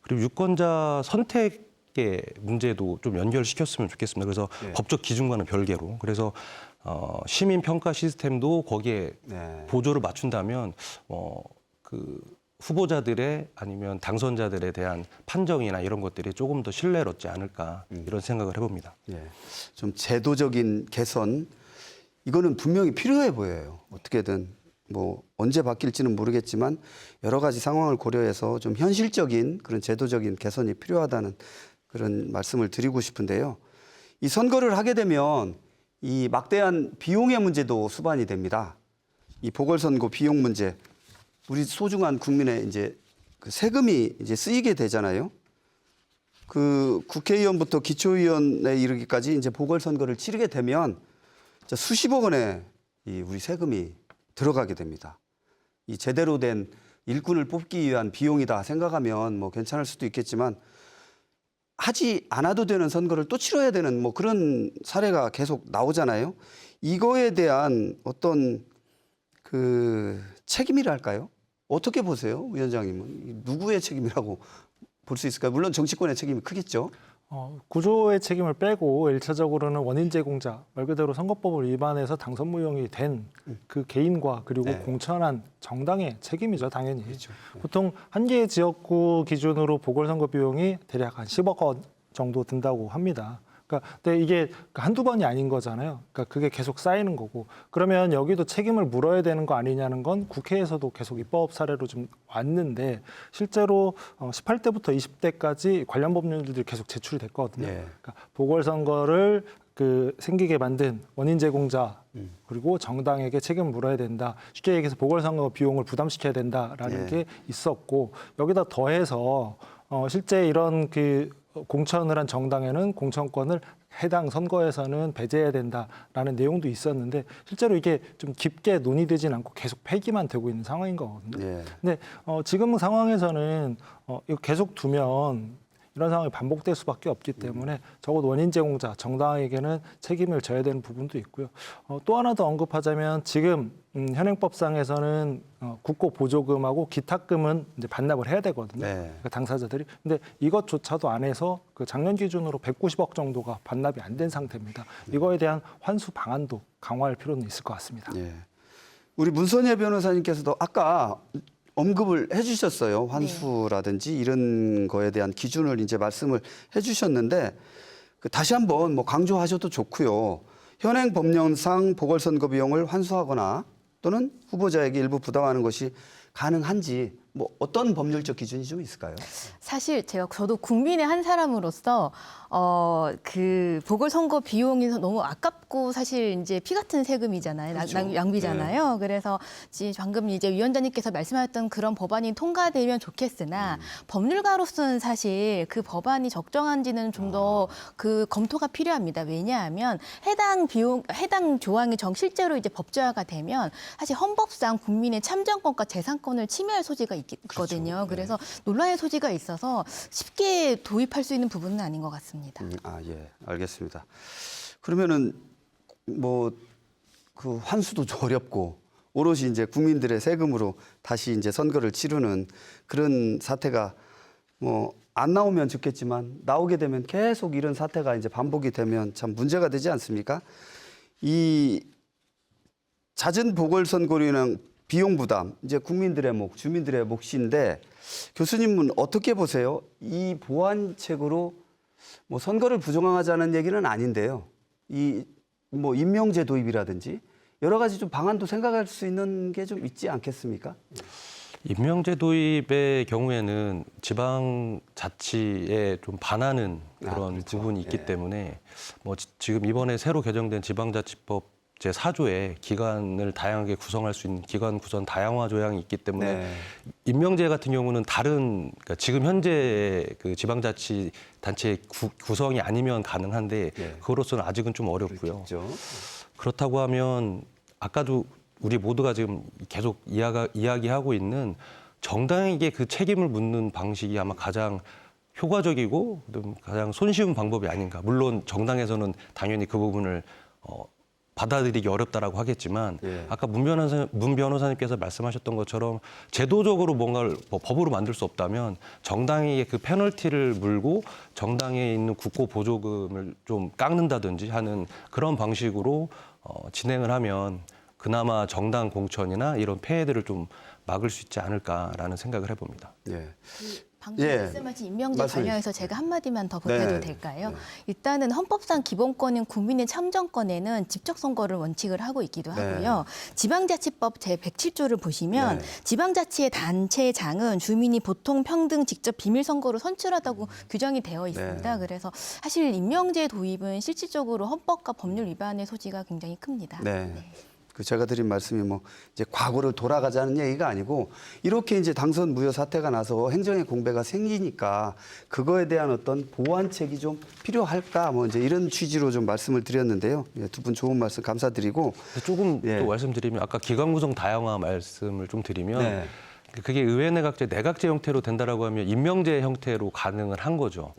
그리고 유권자 선택의 문제도 좀 연결시켰으면 좋겠습니다. 그래서
네.
법적 기준과는 별개로. 그래서 시민 평가 시스템도 거기에
네.
보조를 맞춘다면 그 후보자들의 아니면 당선자들에 대한 판정이나 이런 것들이 조금 더 신뢰를 얻지 않을까 이런 생각을 해봅니다.
예. 좀 제도적인 개선 이거는 분명히 필요해 보여요. 어떻게든 뭐 언제 바뀔지는 모르겠지만 여러 가지 상황을 고려해서 좀 현실적인 그런 제도적인 개선이 필요하다는 그런 말씀을 드리고 싶은데요. 이 선거를 하게 되면 이 막대한 비용의 문제도 수반이 됩니다. 이 보궐선거 비용 문제. 우리 소중한 국민의 이제 그 세금이 이제 쓰이게 되잖아요. 그 국회의원부터 기초의원에 이르기까지 이제 보궐선거를 치르게 되면 수십억 원의 이 우리 세금이 들어가게 됩니다. 이 제대로 된 일꾼을 뽑기 위한 비용이다 생각하면 뭐 괜찮을 수도 있겠지만 하지 않아도 되는 선거를 또 치러야 되는 뭐 그런 사례가 계속 나오잖아요. 이거에 대한 어떤 그 책임이랄까요? 어떻게 보세요, 위원장님은? 누구의 책임이라고 볼 수 있을까요? 물론 정치권의 책임이 크겠죠.
구조의 책임을 빼고 1차적으로는 원인 제공자, 말 그대로 선거법을 위반해서 당선 무효이 된 그 개인과 그리고
네.
공천한 정당의 책임이죠, 당연히.
그렇죠.
보통 한 개의 지역구 기준으로 보궐선거 비용이 대략 한 10억 원 정도 든다고 합니다. 그러니까 근데 이게 한두 번이 아닌 거잖아요. 그러니까 그게 계속 쌓이는 거고 그러면 여기도 책임을 물어야 되는 거 아니냐는 건 국회에서도 계속 입법 사례로 좀 왔는데 실제로 18대부터 20대까지 관련 법률들이 계속 제출이 됐거든요.
예.
그러니까 보궐선거를 생기게 만든 원인 제공자 그리고 정당에게 책임을 물어야 된다. 쉽게 얘기해서 보궐선거 비용을 부담시켜야 된다라는
예.
게 있었고 여기다 더해서 실제 이런 공천을 한 정당에는 공천권을 해당 선거에서는 배제해야 된다라는 내용도 있었는데 실제로 이게 좀 깊게 논의되진 않고 계속 폐기만 되고 있는 상황인 거거든요.
예.
근데 지금 상황에서는 이거 계속 두면 이런 상황이 반복될 수밖에 없기 때문에 적어도 원인 제공자 정당에게는 책임을 져야 되는 부분도 있고요. 또 하나 더 언급하자면 지금 현행법상에서는 국고 보조금하고 기탁금은 이제 반납을 해야 되거든요.
네.
그러니까 당사자들이. 근데 이것조차도 안 해서 그 작년 기준으로 190억 정도가 반납이 안 된 상태입니다. 이거에 대한 환수 방안도 강화할 필요는 있을 것 같습니다.
예. 우리 문선예 변호사님께서도 아까 언급을 해주셨어요. 환수라든지 이런 거에 대한 기준을 이제 말씀을 해주셨는데 다시 한번 뭐 강조하셔도 좋고요. 현행 법령상 보궐선거 비용을 환수하거나 또는 후보자에게 일부 부담하는 것이 가능한지 뭐 어떤 법률적 기준이 좀 있을까요?
사실 저도 국민의 한 사람으로서 그 보궐선거 비용이 너무 아깝고 사실 이제 피 같은 세금이잖아요.
그렇죠.
낭비잖아요. 그래서 방금 이제 위원장님께서 말씀하셨던 그런 법안이 통과되면 좋겠으나 법률가로서는 사실 그 법안이 적정한지는 좀 더 그 검토가 필요합니다. 왜냐하면 해당 조항이 실제로 이제 법제화가 되면 사실 헌법상 국민의 참정권과 재산권을 침해할 소지가 있거든요. 그래서 논란의 소지가 있어서 쉽게 도입할 수 있는 부분은 아닌 것 같습니다.
예, 알겠습니다. 그러면은 뭐 그 환수도 좀 어렵고 오롯이 이제 국민들의 세금으로 다시 이제 선거를 치르는 그런 사태가 뭐 안 나오면 좋겠지만 나오게 되면 계속 이런 사태가 이제 반복이 되면 참 문제가 되지 않습니까? 이 잦은 보궐선거로 인한 비용 부담, 이제 국민들의 몫, 주민들의 몫인데 교수님은 어떻게 보세요? 이 보완책으로 뭐 선거를 부정하자는 얘기는 아닌데요. 이 뭐 임명제 도입이라든지 여러 가지 좀 방안도 생각할 수 있는 게 좀 있지 않겠습니까?
임명제 도입의 경우에는 지방자치에 좀 반하는 그런
그렇죠.
부분이 있기
예.
때문에 뭐 지금 이번에 새로 개정된 지방자치법 제4조에 기관을 다양하게 구성할 수 있는 기관 구성 다양화 조항이 있기 때문에
네.
임명제 같은 경우는 그러니까 지금 현재 그 지방자치 단체 구성이 아니면 가능한데
네.
그로서는 아직은 좀 어렵고요.
그렇죠.
그렇다고 하면 아까도 우리 모두가 지금 계속 이야기하고 있는 정당에게 그 책임을 묻는 방식이 아마 가장 효과적이고 가장 손쉬운 방법이 아닌가. 물론 정당에서는 당연히 그 부분을 받아들이기 어렵다라고 하겠지만
예.
아까 문 변호사님께서 말씀하셨던 것처럼 제도적으로 뭔가를 법으로 만들 수 없다면 정당에게 그 페널티를 물고 정당에 있는 국고 보조금을 좀 깎는다든지 하는 그런 방식으로 진행을 하면 그나마 정당 공천이나 이런 폐해들을 좀 막을 수 있지 않을까라는 생각을 해봅니다.
예.
방금
예.
말씀하신 임명제
말씀해
관련해서 제가 한마디만 더 보태도
네.
될까요?
네.
일단은 헌법상 기본권인 국민의 참정권에는 직접 선거를 원칙을 하고 있기도
네.
하고요. 지방자치법 제107조를 보시면
네.
지방자치의 단체장은 주민이 보통 평등 직접 비밀 선거로 선출하다고 규정이 되어 있습니다.
네.
그래서 사실 임명제 도입은 실질적으로 헌법과 법률 위반의 소지가 굉장히 큽니다.
네. 그 제가 드린 말씀이 뭐 이제 과거를 돌아가자는 얘기가 아니고 이렇게 이제 당선 무효 사태가 나서 행정의 공백가 생기니까 그거에 대한 어떤 보완책이 좀 필요할까 뭐 이제 이런 취지로 좀 말씀을 드렸는데요. 예, 두 분 좋은 말씀 감사드리고
조금
예.
또 말씀드리면 아까 기관 구성 다양화 말씀을 좀 드리면
네.
그게 의회 내각제 형태로 된다라고 하면 임명제 형태로 가능을 한 거죠.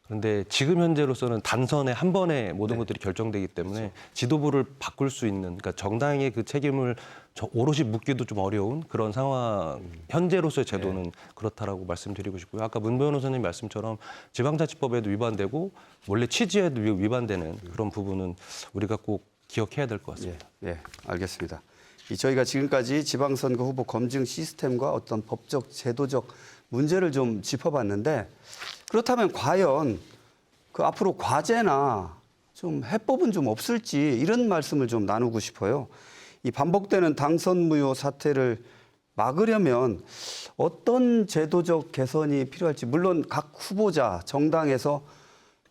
그런데 지금 현재로서는 단선에 한 번에 모든 것들이 결정되기 때문에 지도부를 바꿀 수 있는 그러니까 정당의 그 책임을 오롯이 묻기도 좀 어려운 그런 상황 현재로서의 제도는 그렇다라고 말씀드리고 싶고요. 아까 문 변호사님 말씀처럼 지방자치법에도 위반되고 원래 취지에도 위반되는 그런 부분은 우리가 꼭 기억해야 될 것 같습니다.
예, 알겠습니다. 저희가 지금까지 지방선거 후보 검증 시스템과 어떤 법적, 제도적 문제를 좀 짚어봤는데 그렇다면 과연 그 앞으로 과제나 좀 해법은 좀 없을지 이런 말씀을 좀 나누고 싶어요. 이 반복되는 당선 무효 사태를 막으려면 어떤 제도적 개선이 필요할지, 물론 각 후보자 정당에서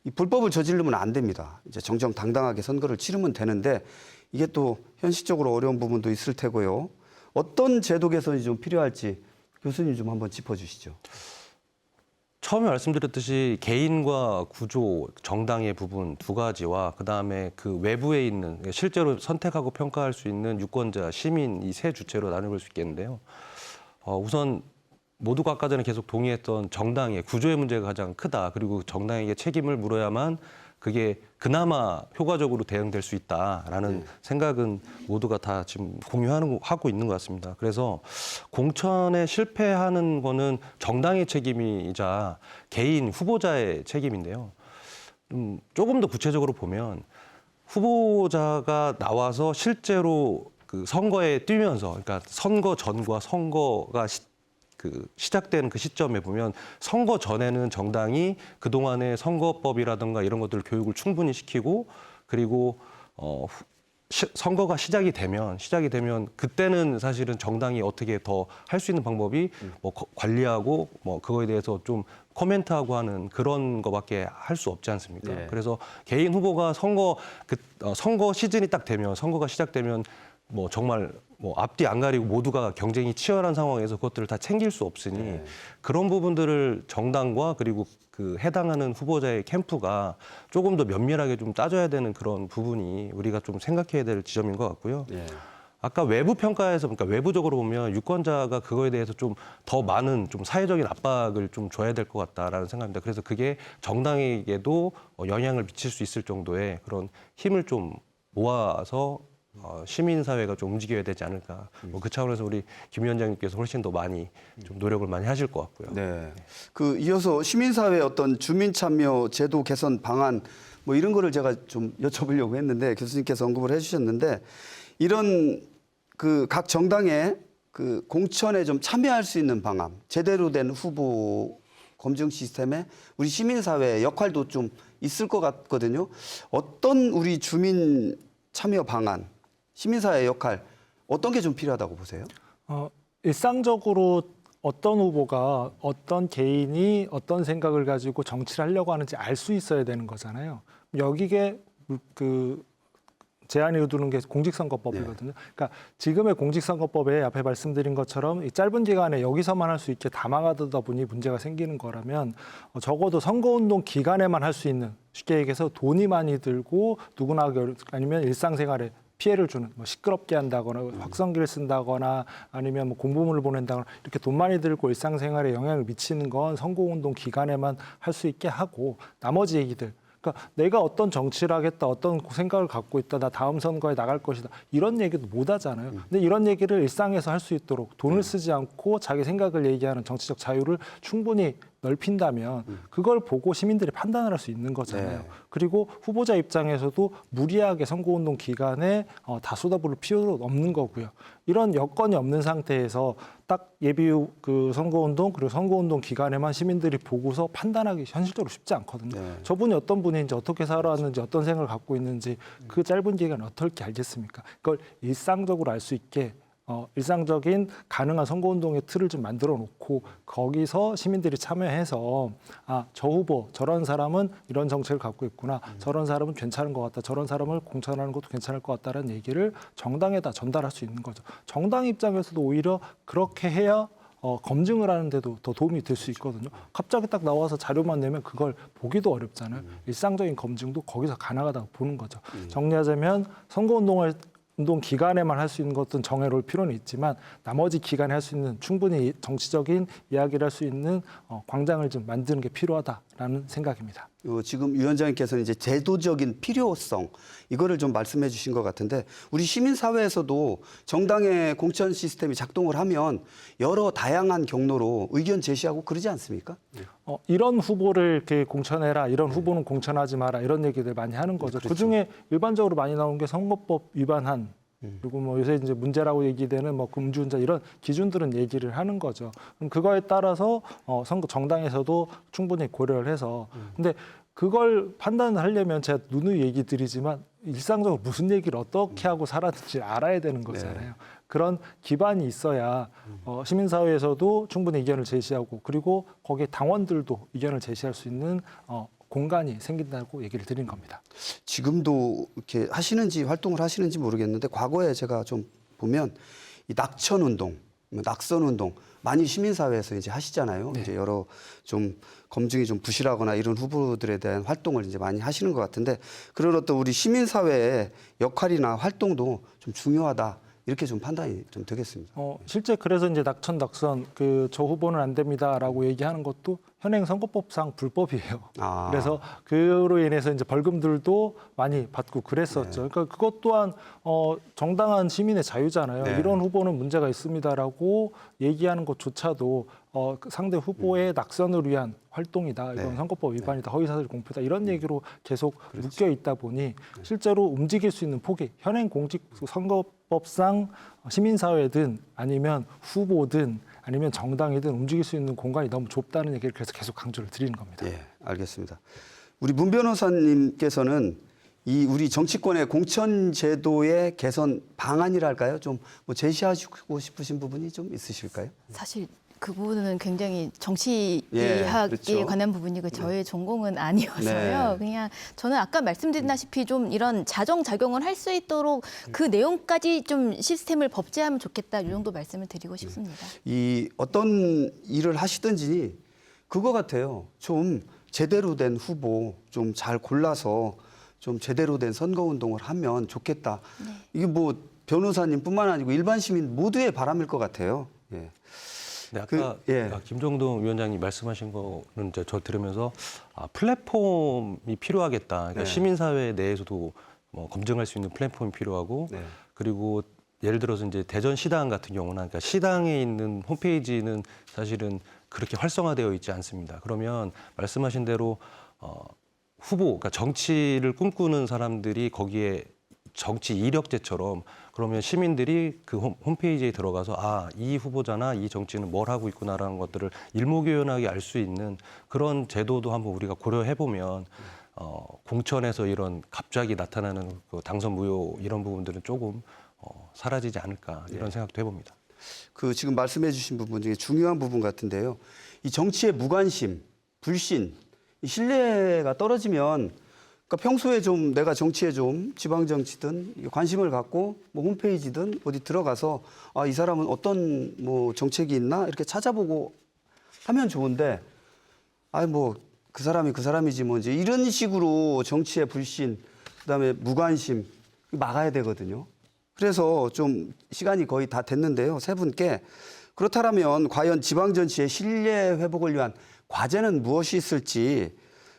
이 불법을 저지르면 안 됩니다. 이제 정정당당하게 선거를 치르면 되는데 이게 또 현실적으로 어려운 부분도 있을 테고요. 어떤 제도 개선이 좀 필요할지 교수님 좀 한번 짚어주시죠.
처음에 말씀드렸듯이 개인과 구조, 정당의 부분 두 가지와 그다음에 그 외부에 있는 실제로 선택하고 평가할 수 있는 유권자, 시민 이 세 주체로 나눠볼 수 있겠는데요. 우선 모두가 아까 전에 계속 동의했던 정당의 구조의 문제가 가장 크다. 그리고 정당에게 책임을 물어야만 그게 그나마 효과적으로 대응될 수 있다라는 생각은 모두가 다 지금 하고 있는 것 같습니다. 그래서 공천에 실패하는 거는 정당의 책임이자 개인 후보자의 책임인데요. 조금 더 구체적으로 보면 후보자가 나와서 실제로 그 선거에 뛰면서, 그러니까 선거 전과 선거가 시작되는 그 시점에 보면 선거 전에는 정당이 그동안의 선거법이라든가 이런 것들 교육을 충분히 시키고, 그리고 선거가 시작이 되면 그때는 사실은 정당이 어떻게 더 할 수 있는 방법이 뭐 관리하고 뭐 그거에 대해서 좀 코멘트하고 하는 그런 거밖에 할 수 없지 않습니까?
네.
그래서 개인 후보가 선거 시즌이 딱 되면, 선거가 시작되면 뭐 정말 뭐 앞뒤 안 가리고 모두가 경쟁이 치열한 상황에서 그것들을 다 챙길 수 없으니 그런 부분들을 정당과 그리고 그 해당하는 후보자의 캠프가 조금 더 면밀하게 좀 따져야 되는 그런 부분이 우리가 좀 생각해야 될 지점인 것 같고요. 아까 외부 평가에서, 그러니까 외부적으로 보면 유권자가 그거에 대해서 좀 더 많은 좀 사회적인 압박을 좀 줘야 될 것 같다라는 생각입니다. 그래서 그게 정당에게도 영향을 미칠 수 있을 정도의 그런 힘을 좀 모아서 시민사회가 좀 움직여야 되지 않을까. 뭐 그 차원에서 우리 김 위원장님께서 훨씬 더 많이 좀 노력을 많이 하실 것 같고요.
네. 그 이어서 시민사회 어떤 주민참여 제도 개선 방안 뭐 이런 거를 제가 좀 여쭤보려고 했는데 교수님께서 언급을 해주셨는데 이런 그 각 정당의 그 공천에 좀 참여할 수 있는 방안, 제대로 된 후보 검증 시스템에 우리 시민사회의 역할도 좀 있을 것 같거든요. 어떤 우리 주민 참여 방안, 시민사회의 역할 어떤 게 좀 필요하다고 보세요?
일상적으로 어떤 후보가 어떤 개인이 어떤 생각을 가지고 정치를 하려고 하는지 알 수 있어야 되는 거잖아요. 여기에 그 제한을 두는 게 공직선거법이거든요. 그러니까 지금의 공직선거법에 앞에 말씀드린 것처럼 이 짧은 기간에 여기서만 할 수 있게 담아가다 보니 문제가 생기는 거라면 적어도 선거운동 기간에만 할 수 있는, 쉽게 얘기해서 돈이 많이 들고 누구나 아니면 일상생활에 피해를 주는, 뭐 시끄럽게 한다거나 확성기를 쓴다거나 아니면 뭐 공부문을 보낸다거나 이렇게 돈 많이 들고 일상생활에 영향을 미치는 건 선거운동 기간에만 할 수 있게 하고, 나머지 얘기들, 그러니까 내가 어떤 정치를 하겠다, 어떤 생각을 갖고 있다, 나 다음 선거에 나갈 것이다, 이런 얘기도 못 하잖아요. 근데 이런 얘기를 일상에서 할 수 있도록 돈을 쓰지 않고 자기 생각을 얘기하는 정치적 자유를 충분히 넓힌다면 그걸 보고 시민들이 판단을 할 수 있는 거잖아요.
네.
그리고 후보자 입장에서도 무리하게 선거운동 기간에 다 쏟아부을 필요도 없는 거고요. 이런 여건이 없는 상태에서 딱 예비 그 선거운동 그리고 선거운동 기간에만 시민들이 보고서 판단하기 현실적으로 쉽지 않거든요.
네.
저분이 어떤 분인지, 어떻게 살아왔는지, 어떤 생각을 갖고 있는지 그 짧은 기간에 어떻게 알겠습니까? 그걸 일상적으로 알 수 있게 일상적인 가능한 선거운동의 틀을 좀 만들어 놓고 거기서 시민들이 참여해서 저 후보, 저런 사람은 이런 정책을 갖고 있구나, 저런 사람은 괜찮은 것 같다, 저런 사람을 공천하는 것도 괜찮을 것 같다는 얘기를 정당에다 전달할 수 있는 거죠. 정당 입장에서도 오히려 그렇게 해야 검증을 하는데도 더 도움이 될 수 있거든요. 갑자기 딱 나와서 자료만 내면 그걸 보기도 어렵잖아요. 일상적인 검증도 거기서 가능하다고 보는 거죠. 정리하자면 선거운동 기간에만 할 수 있는 것은 정해놓을 필요는 있지만 나머지 기간에 할 수 있는 충분히 정치적인 이야기를 할 수 있는 광장을 좀 만드는 게 필요하다라는 생각입니다.
지금 위원장님께서는 이제 제도적인 필요성 이거를 좀 말씀해 주신 것 같은데 우리 시민사회에서도 정당의 공천 시스템이 작동을 하면 여러 다양한 경로로 의견 제시하고 그러지 않습니까?
이런 후보를 이렇게 공천해라, 이런 후보는 공천하지 마라, 이런 얘기들 많이 하는 거죠.
그렇죠.
그중에 일반적으로 많이 나오는 게 선거법 위반한 그리고 뭐 요새 이제 문제라고 얘기되는 뭐 음주운전 이런 기준들은 얘기를 하는 거죠. 그럼 그거에 따라서 선거 정당에서도 충분히 고려를 해서 근데 그걸 판단하려면 제가 누누이 얘기 드리지만 일상적으로 무슨 얘기를 어떻게 하고 살았는지 알아야 되는 거잖아요. 그런 기반이 있어야 시민사회에서도 충분히 의견을 제시하고 그리고 거기에 당원들도 의견을 제시할 수 있는 공간이 생긴다고 얘기를 드린 겁니다.
지금도 이렇게 하시는지 활동을 하시는지 모르겠는데 과거에 제가 좀 보면 이 낙천 운동, 낙선 운동 많이 시민사회에서 이제 하시잖아요. 이제 여러 좀 검증이 좀 부실하거나 이런 후보들에 대한 활동을 이제 많이 하시는 것 같은데 그런 어떤 우리 시민사회의 역할이나 활동도 좀 중요하다. 이렇게 좀 판단이 좀 되겠습니다.
실제 그래서 이제 낙천 낙선 저 후보는 안 됩니다라고 얘기하는 것도 현행 선거법상 불법이에요. 그래서 그로 인해서 이제 벌금들도 많이 받고 그랬었죠. 그러니까 그것 또한 정당한 시민의 자유잖아요. 이런 후보는 문제가 있습니다라고 얘기하는 것조차도 그 상대 후보의 낙선을 위한 활동이다. 이건 선거법 위반이다. 허위사실 공표다. 이런 얘기로 계속 묶여 있다 보니 실제로 움직일 수 있는 폭이 현행 공직선거법상 시민사회든 아니면 후보든 아니면 정당이든 움직일 수 있는 공간이 너무 좁다는 얘기를 그래서 계속 강조를 드리는 겁니다.
예, 알겠습니다. 우리 문 변호사님께서는 이 우리 정치권의 공천 제도의 개선 방안이랄까요? 좀 뭐 제시하시고 싶으신 부분이 좀 있으실까요?
사실 그 부분은 굉장히 정치학에
그렇죠.
관한 부분이고 저의 전공은 아니어서요. 그냥 저는 아까 말씀드렸다시피 좀 이런 자정작용을 할 수 있도록 그 내용까지 좀 시스템을 법제하면 좋겠다. 이 정도 말씀을 드리고 싶습니다.
이 어떤 일을 하시든지 그거 같아요. 좀 제대로 된 후보 좀 잘 골라서 좀 제대로 된 선거운동을 하면 좋겠다. 이게 뭐 변호사님뿐만 아니고 일반 시민 모두의 바람일 것 같아요. 예.
네, 아까 김정동 위원장님 말씀하신 거는 이제 저 들으면서 플랫폼이 필요하겠다. 그러니까 시민사회 내에서도 뭐 검증할 수 있는 플랫폼이 필요하고 그리고 예를 들어서 이제 대전 시당 같은 경우는 그러니까 시당에 있는 홈페이지는 사실은 그렇게 활성화되어 있지 않습니다. 그러면 말씀하신 대로 후보, 그러니까 정치를 꿈꾸는 사람들이 거기에 정치 이력제처럼 그러면 시민들이 그 홈페이지에 들어가서 이 후보자나 이 정치는 뭘 하고 있구나라는 것들을 일목요연하게 알 수 있는 그런 제도도 한번 우리가 고려해 보면 공천에서 이런 갑자기 나타나는 그 당선 무효 이런 부분들은 조금 사라지지 않을까 이런 생각도 해봅니다.
그 지금 말씀해 주신 부분 중에 중요한 부분 같은데요. 이 정치의 무관심, 불신, 이 신뢰가 떨어지면 그러니까 평소에 좀 내가 정치에 좀 지방 정치든 관심을 갖고 뭐 홈페이지든 어디 들어가서 이 사람은 어떤 뭐 정책이 있나 이렇게 찾아보고 하면 좋은데 뭐 그 사람이 그 사람이지 뭐 이제 이런 식으로 정치의 불신 그다음에 무관심 막아야 되거든요. 그래서 좀 시간이 거의 다 됐는데요. 세 분께 그렇다면 과연 지방 정치의 신뢰 회복을 위한 과제는 무엇이 있을지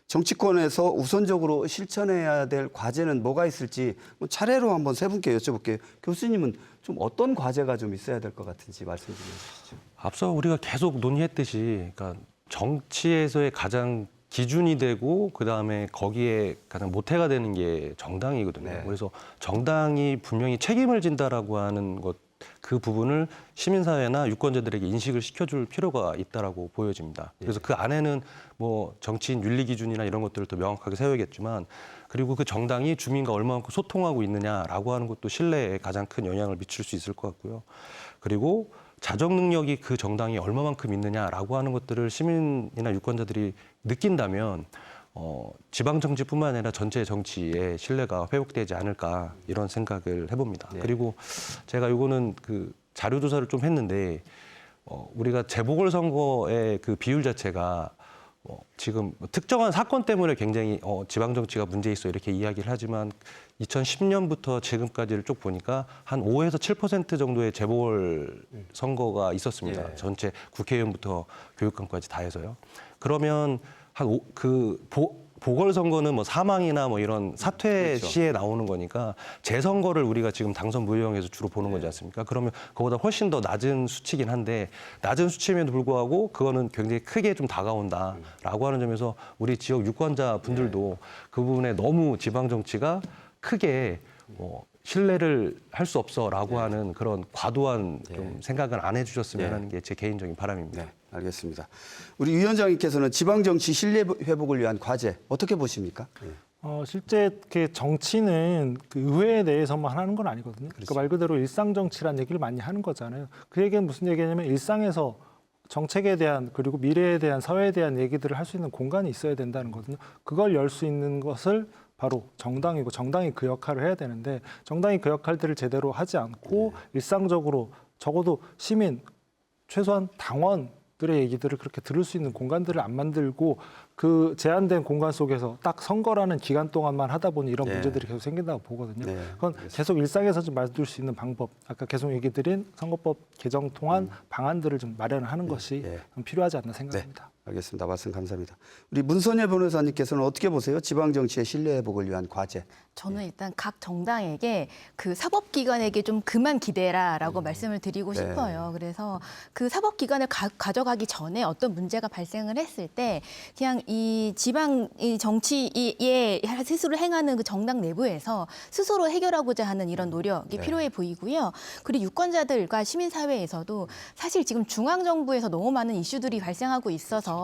정치권에서 우선적으로 실천해야 될 과제는 뭐가 있을지 차례로 한번 세 분께 여쭤볼게요. 교수님은 좀 어떤 과제가 좀 있어야 될 것 같은지 말씀 좀 해주시죠.
앞서 우리가 계속 논의했듯이 그러니까 정치에서의 가장 기준이 되고 그다음에 거기에 가장 모태가 되는 게 정당이거든요. 그래서 정당이 분명히 책임을 진다라고 하는 것 그 부분을 시민사회나 유권자들에게 인식을 시켜줄 필요가 있다라고 보여집니다. 그래서 그 안에는 뭐 정치인 윤리 기준이나 이런 것들을 더 명확하게 세워야겠지만 그리고 그 정당이 주민과 얼마만큼 소통하고 있느냐라고 하는 것도 신뢰에 가장 큰 영향을 미칠 수 있을 것 같고요. 그리고 자정 능력이 그 정당이 얼마만큼 있느냐라고 하는 것들을 시민이나 유권자들이 느낀다면 지방 정치뿐만 아니라 전체 정치의 신뢰가 회복되지 않을까 이런 생각을 해봅니다. 그리고 제가 이거는 그 자료 조사를 좀 했는데 우리가 재보궐선거의 그 비율 자체가 지금 특정한 사건 때문에 굉장히 지방 정치가 문제 있어 이렇게 이야기를 하지만 2010년부터 지금까지를 쭉 보니까 한 5에서 7% 정도의 재보궐 선거가 있었습니다. 전체 국회의원부터 교육감까지 다 해서요. 그러면 보궐선거는 뭐 사망이나 뭐 이런 사퇴 시에 나오는 거니까 재선거를 우리가 지금 당선 무효형에서 주로 보는 거지 않습니까? 그러면 그거보다 훨씬 더 낮은 수치긴 한데 낮은 수치임에도 불구하고 그거는 굉장히 크게 좀 다가온다라고 하는 점에서 우리 지역 유권자 분들도 그 부분에 너무 지방 정치가 크게 신뢰를 할 수 없어라고 하는 그런 과도한 좀 생각은 안 해주셨으면 하는 게 제 개인적인 바람입니다.
네, 알겠습니다. 우리 위원장님께서는 지방 정치 신뢰 회복을 위한 과제 어떻게 보십니까? 네.
실제 그 정치는 그 의회 내에서만 하는 건 아니거든요. 그러니까 말 그대로 일상 정치라는 얘기를 많이 하는 거잖아요. 그 얘기는 무슨 얘기냐면 일상에서 정책에 대한 그리고 미래에 대한 사회에 대한 얘기들을 할 수 있는 공간이 있어야 된다는 거거든요. 그걸 열 수 있는 것을 바로 정당이고 정당이 그 역할을 해야 되는데 정당이 그 역할들을 제대로 하지 않고 일상적으로 적어도 시민 최소한 당원들의 얘기들을 그렇게 들을 수 있는 공간들을 안 만들고 그 제한된 공간 속에서 딱 선거라는 기간 동안만 하다 보니 이런 문제들이 계속 생긴다고 보거든요. 그건 계속 일상에서 좀 만들 수 있는 방법, 아까 계속 얘기 드린 선거법 개정 통한 방안들을 좀 마련을 하는 것이 좀 필요하지 않나 생각합니다.
알겠습니다. 말씀 감사합니다. 우리 문선예 변호사님께서는 어떻게 보세요? 지방 정치의 신뢰 회복을 위한 과제.
저는 일단 각 정당에게 그 사법기관에게 좀 그만 기대라라고 말씀을 드리고 싶어요. 그래서 그 사법기관을 가져가기 전에 어떤 문제가 발생을 했을 때 그냥 이 지방 이 정치에 스스로 행하는 그 정당 내부에서 스스로 해결하고자 하는 이런 노력이 필요해 보이고요. 그리고 유권자들과 시민사회에서도 사실 지금 중앙정부에서 너무 많은 이슈들이 발생하고 있어서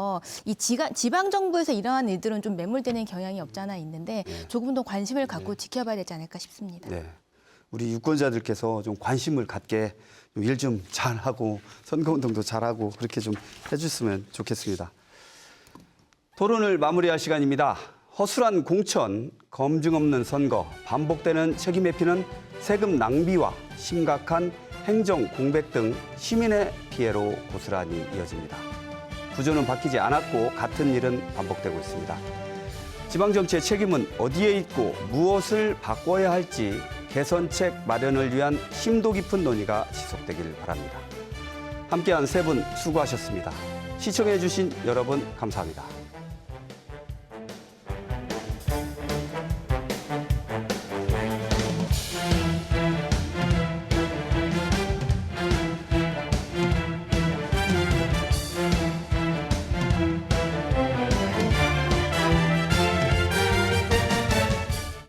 이 지방정부에서 이러한 일들은 좀 매몰되는 경향이 없잖아 있는데 조금 더 관심을 갖고 지켜봐야 되지 않을까 싶습니다.
네. 우리 유권자들께서 좀 관심을 갖게 일 좀 잘하고 선거운동도 잘하고 그렇게 좀 해줬으면 좋겠습니다. 토론을 마무리할 시간입니다. 허술한 공천, 검증 없는 선거, 반복되는 책임 회피는 세금 낭비와 심각한 행정 공백 등 시민의 피해로 고스란히 이어집니다. 구조는 바뀌지 않았고 같은 일은 반복되고 있습니다. 지방정치의 책임은 어디에 있고 무엇을 바꿔야 할지 개선책 마련을 위한 심도 깊은 논의가 지속되길 바랍니다. 함께한 세 분 수고하셨습니다. 시청해 주신 여러분 감사합니다.